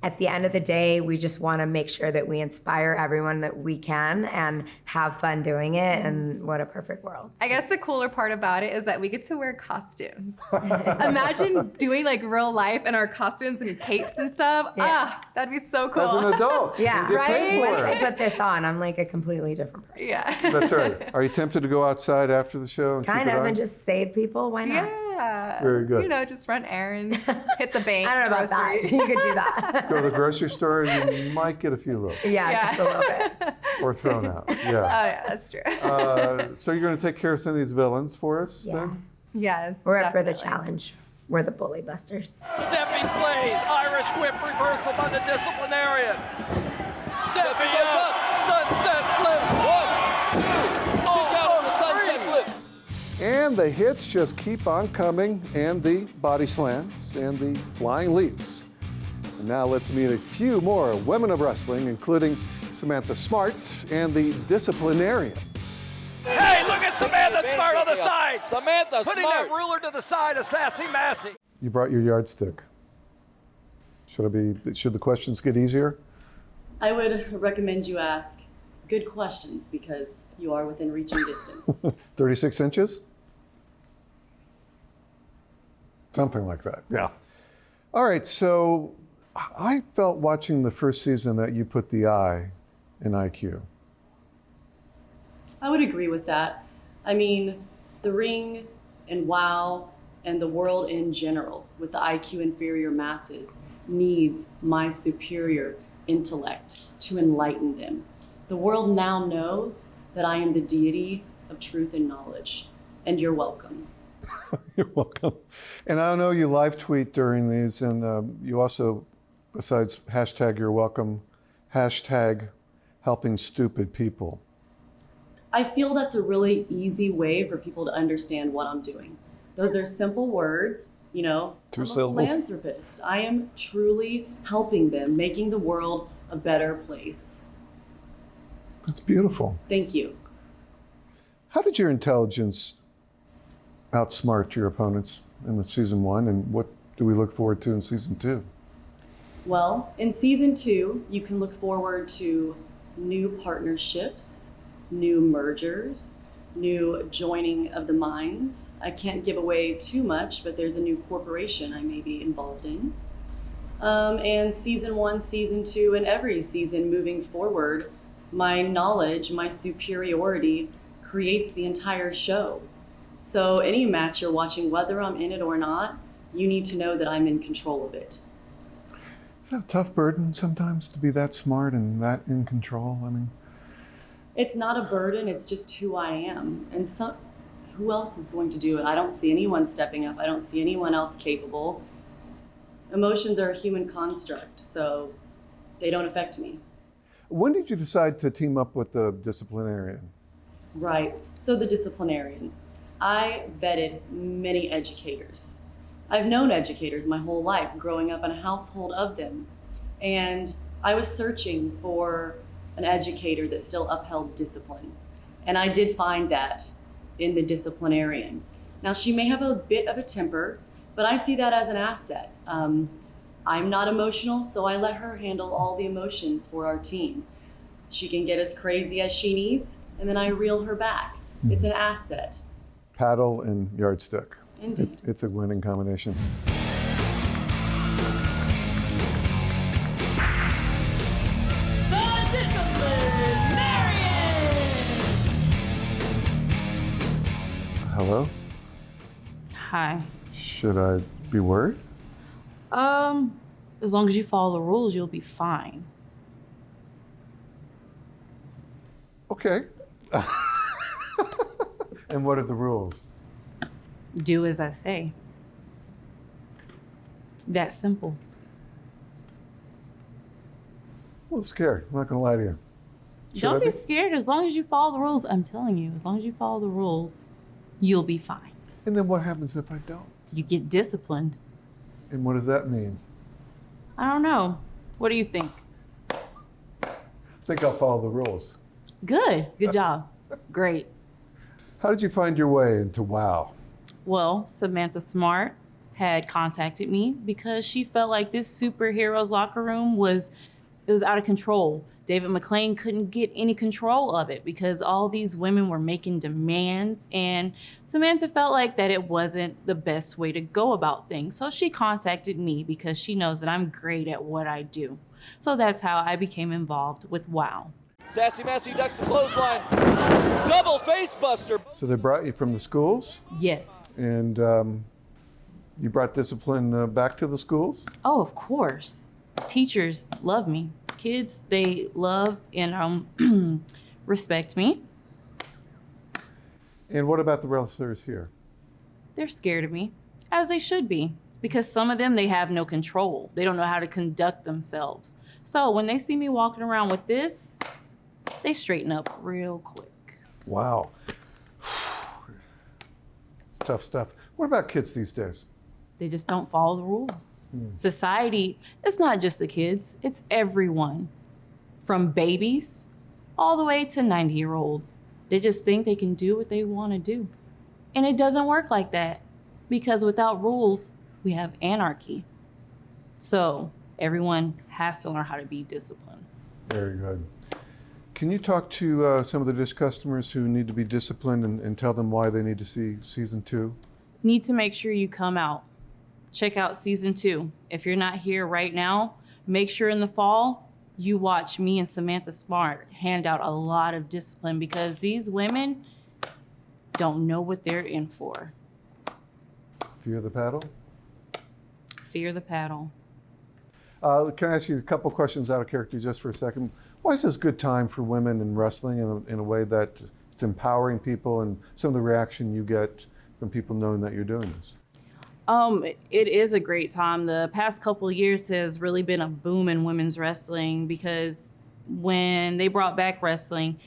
at the end of the day, we just want to make sure that we inspire everyone that we can and have fun doing it. And what a perfect world. I guess the cooler part about it is that we get to wear costumes. Imagine doing like real life in our costumes and capes and stuff. Yeah. That'd be so cool. As an adult. Yeah, you get paid for Once it. I put this on, I'm like a completely different person. Yeah. That's right. Are you tempted to go outside after the show and Kind keep it of, on? and just save people. Why not? Yeah. Very good. You know, just run errands, hit the bank. I don't know about that. groceries. You could do that. Go to the grocery store and you might get a few looks. Yeah, just a little bit. Or thrown out. Oh, Yeah. yeah, that's true. So you're going to take care of some of these villains for us then? Yes. We're up for the definitely. challenge. We're the Bully Busters. Steffi Slays, Irish whip reversal by the disciplinarian. Steffi up, sunset flip. 1, 2, kick out on the sunset flip. And the hits just keep on coming, and the body slams, and the flying leaps. And now let's meet a few more women of wrestling, including Samantha Smart and the disciplinarian. Hey, look at Samantha Smart on the side. Samantha Putting Smart. that ruler to the side of Sassy Massey. You brought your yardstick. Should the questions get easier? I would recommend you ask good questions because you are within reaching distance. 36 inches? Something like that, yeah. All right, so I felt watching the first season that you put the I in IQ. I would agree with that. I mean, the ring and WOW and the world in general with the IQ inferior masses needs my superior intellect to enlighten them. The world now knows that I am the deity of truth and knowledge, and you're welcome. You're welcome. And I know you live tweet during these, and you also, besides hashtag you're welcome, hashtag helping stupid people. I feel that's a really easy way for people to understand what I'm doing. Those are simple words, you know. Two I'm syllables. a philanthropist. I am truly helping them, making the world a better place. That's beautiful. Thank you. How did your intelligence outsmart your opponents in the season 1, and what do we look forward to in season 2? Well, in season 2, you can look forward to new partnerships, new mergers, new joining of the minds. I can't give away too much, but there's a new corporation I may be involved in. And season 1, season 2, and every season moving forward, my knowledge, my superiority creates the entire show. So any match you're watching, whether I'm in it or not, you need to know that I'm in control of it. Is that a tough burden sometimes to be that smart and that in control? I mean, It's not a burden, it's just who I am. And who else is going to do it? I don't see anyone stepping up. I don't see anyone else capable. Emotions are a human construct, so they don't affect me. when did you decide to team up with the disciplinarian? Right, so the disciplinarian. I vetted many educators. I've known educators my whole life, growing up in a household of them. And I was searching for an educator that still upheld discipline. And I did find that in the disciplinarian. Now, she may have a bit of a temper, but I see that as an asset. I'm not emotional, so I let her handle all the emotions for our team. She can get as crazy as she needs, and then I reel her back. It's an asset. Paddle and yardstick. Indeed. It's a winning combination. The disciplinarian. Hello? Hi. Should I be worried? As long as you follow the rules, you'll be fine. Okay. And what are the rules? Do as I say. That simple. A little scared. I'm not going to lie to you. Don't be scared. As long as you follow the rules, I'm telling you, as long as you follow the rules, you'll be fine. And then what happens if I don't? You get disciplined. And what does that mean? I don't know. What do you think? I think I'll follow the rules. Good. Good job. Great. How did you find your way into WOW? Well, Samantha Smart had contacted me because she felt like this superheroes locker room was out of control. David McLane couldn't get any control of it because all these women were making demands, and Samantha felt like that it wasn't the best way to go about things. So she contacted me because she knows that I'm great at what I do. So that's how I became involved with WOW. Sassy Massey ducks the clothesline. Double face buster. So they brought you from the schools? Yes. And you brought discipline back to the schools? Oh, of course. Teachers love me. Kids, they love and respect me. And what about the wrestlers here? They're scared of me, as they should be, because some of them, they have no control. They don't know how to conduct themselves. So when they see me walking around with this, they straighten up real quick. Wow. It's tough stuff. What about kids these days? They just don't follow the rules. Society, it's not just the kids, it's everyone. From babies all the way to 90-year-olds. They just think they can do what they want to do. And it doesn't work like that, because without rules, we have anarchy. So everyone has to learn how to be disciplined. Very good. Can you talk to some of the dish customers who need to be disciplined and tell them why they need to see season 2? Need to make sure you come out. Check out season 2. If you're not here right now, make sure in the fall you watch me and Samantha Smart hand out a lot of discipline, because these women don't know what they're in for. Fear the paddle? Fear the paddle. Can I ask you a couple questions out of character just for a second? Why is this a good time for women in wrestling in a way that it's empowering people, and some of the reaction you get from people knowing that you're doing this? It is a great time. The past couple of years has really been a boom in women's wrestling, because when they brought back wrestling,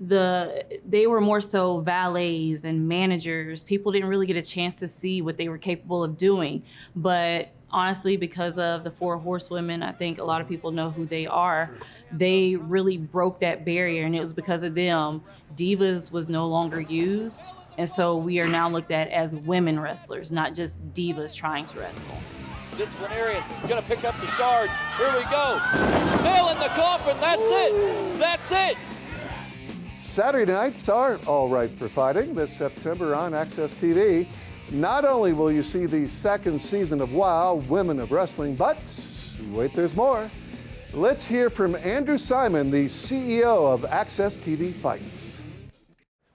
they were more so valets and managers. People didn't really get a chance to see what they were capable of doing. But honestly, because of the 4 horsewomen, I think a lot of people know who they are. They really broke that barrier, and it was because of them. Divas was no longer used. And so we are now looked at as women wrestlers, not just divas trying to wrestle. Disciplinarian gonna pick up the shards. Here we go. Nail in the coffin. That's it. That's it. Saturday nights are all right for fighting this September on AXS TV. Not only will you see the 2nd season of WOW, Women of Wrestling, but wait, there's more. Let's hear from Andrew Simon, the CEO of AXS TV Fights.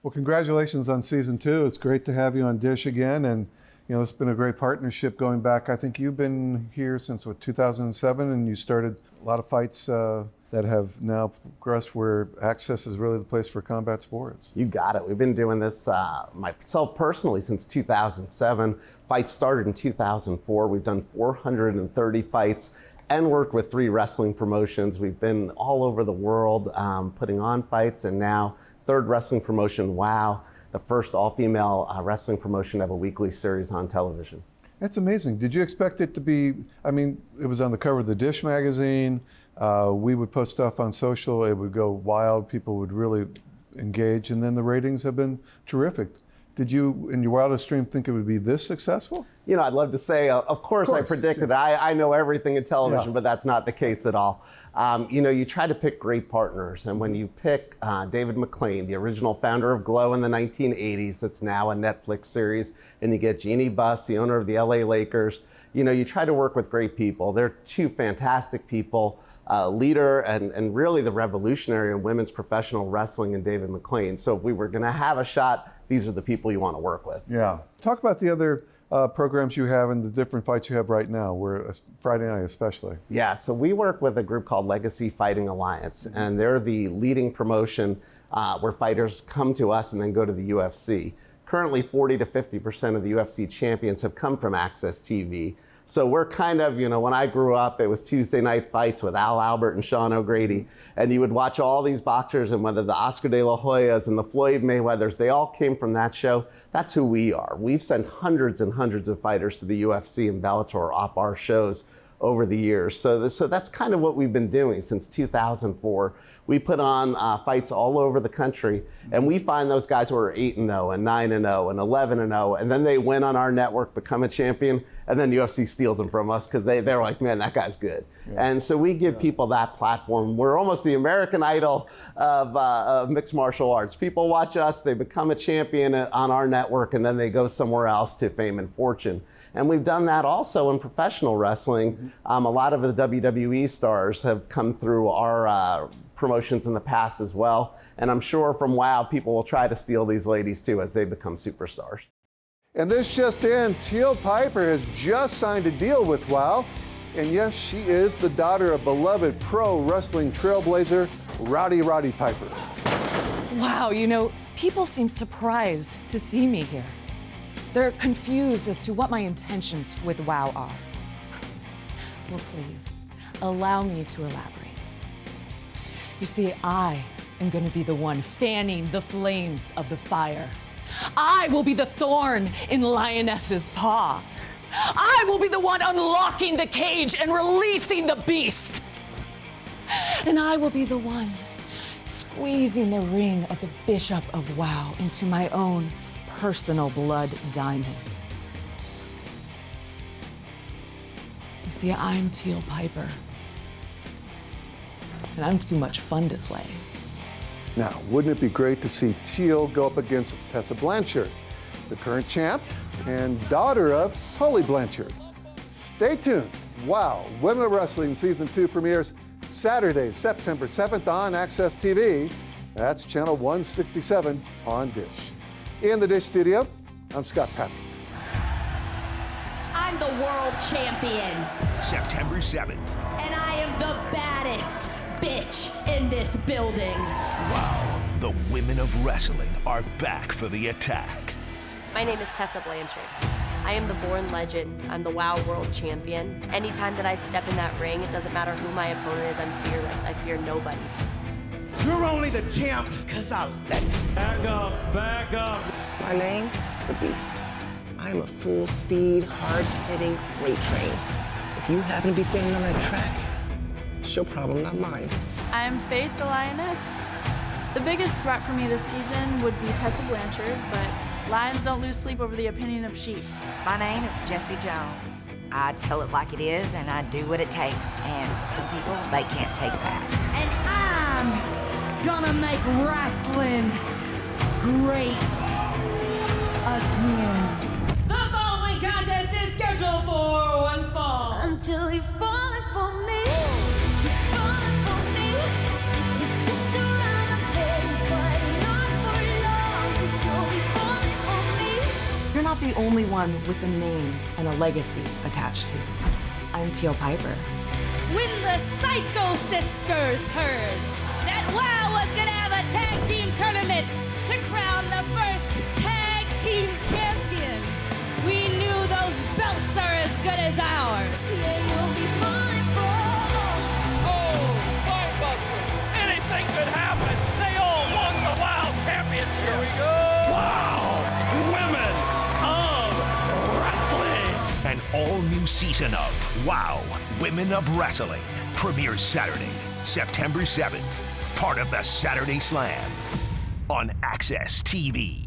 Well, congratulations on season 2. It's great to have you on Dish again, and it's been a great partnership going back. I think you've been here since 2007, and you started a lot of fights that have now progressed where AXS is really the place for combat sports. You got it. We've been doing this myself personally since 2007. Fights started in 2004. We've done 430 fights and worked with 3 wrestling promotions. We've been all over the world putting on fights, and now 3rd wrestling promotion, WOW, the first all-female wrestling promotion to have a weekly series on television. That's amazing. Did you expect it to be, it was on the cover of the Dish magazine. We would post stuff on social. It would go wild. People would really engage, and then the ratings have been terrific. Did you, in your wildest dream, think it would be this successful? I'd love to say, of course I predicted it. I know everything in television, but that's not the case at all. You try to pick great partners, and when you pick David McLane, the original founder of Glow in the 1980s, that's now a Netflix series, and you get Jeannie Buss, the owner of the LA Lakers, you try to work with great people. They're 2 fantastic people, leader and really the revolutionary in women's professional wrestling, and David McLane. So if we were gonna have a shot, these are the people you want to work with. Yeah. Talk about the other programs you have and the different fights you have right now, Friday night especially. Yeah, so we work with a group called Legacy Fighting Alliance, and they're the leading promotion where fighters come to us and then go to the UFC. Currently, 40 to 50% of the UFC champions have come from AXS TV. So we're kind of, when I grew up, it was Tuesday night fights with Al Albert and Sean O'Grady. And you would watch all these boxers, and whether the Oscar De La Hoyas and the Floyd Mayweathers, they all came from that show. That's who we are. We've sent hundreds and hundreds of fighters to the UFC and Bellator off our shows over the years. So that's kind of what we've been doing since 2004. We put on fights all over the country, and we find those guys who are 8-0 and 9-0 and 11-0, and then they win on our network, become a champion, and then UFC steals them from us because they're like, man, that guy's good. Yeah. And so we give people that platform. We're almost the American Idol of mixed martial arts. People watch us, they become a champion on our network, and then they go somewhere else to fame and fortune. And we've done that also in professional wrestling. A lot of the WWE stars have come through our promotions in the past as well. And I'm sure from WOW, people will try to steal these ladies too as they become superstars. And this just in, Teal Piper has just signed a deal with WOW. And yes, she is the daughter of beloved pro wrestling trailblazer, Roddy Piper. Wow, people seem surprised to see me here. They're confused as to what my intentions with WOW are. Well, please, allow me to elaborate. You see, I am going to be the one fanning the flames of the fire. I will be the thorn in Lioness's paw. I will be the one unlocking the cage and releasing the beast. And I will be the one squeezing the ring of the Bishop of WOW into my own personal blood diamond. You see, I'm Teal Piper. And I'm too much fun to slay. Now, wouldn't it be great to see Teal go up against Tessa Blanchard, the current champ and daughter of Tully Blanchard? Stay tuned. WOW, Women of Wrestling Season 2 premieres Saturday, September 7th on AXS TV. That's channel 167 on Dish. In the Dish studio, I'm Scott Patrick. I'm the world champion. September 7th. And I am the baddest bitch in this building. WOW, the women of wrestling are back for the attack. My name is Tessa Blanchard. I am the born legend. I'm the WOW world champion. Anytime that I step in that ring, it doesn't matter who my opponent is, I'm fearless. I fear nobody. You're only the champ because I let you. Back up. My name is the Beast. I am a full-speed, hard-hitting freight train. If you happen to be standing on that track, it's your problem, not mine. I'm Faith the Lioness. The biggest threat for me this season would be Tessa Blanchard, but lions don't lose sleep over the opinion of sheep. My name is Jessie Jones. I tell it like it is, and I do what it takes. And to some people, they can't take that. And I'm gonna make wrestling great again. The following contest is scheduled for one fall. Until you're falling for me. Falling for me. You're just around the bend, but not for long. not the only one with a name and a legacy attached to. I'm Teal Piper. When the Psycho Sisters heard that WOW was gonna have a tag team tournament to crown the first tag team champions, we knew those belts are as good as ours. Yeah, you'll be mine Oh, Spinebuster! Anything could happen. They all won the WOW Championship. Here we go. Wow! Women of Wrestling! An all-new season of WOW! Women of Wrestling premieres Saturday, September 7th. Part of the Saturday Slam on AXS TV.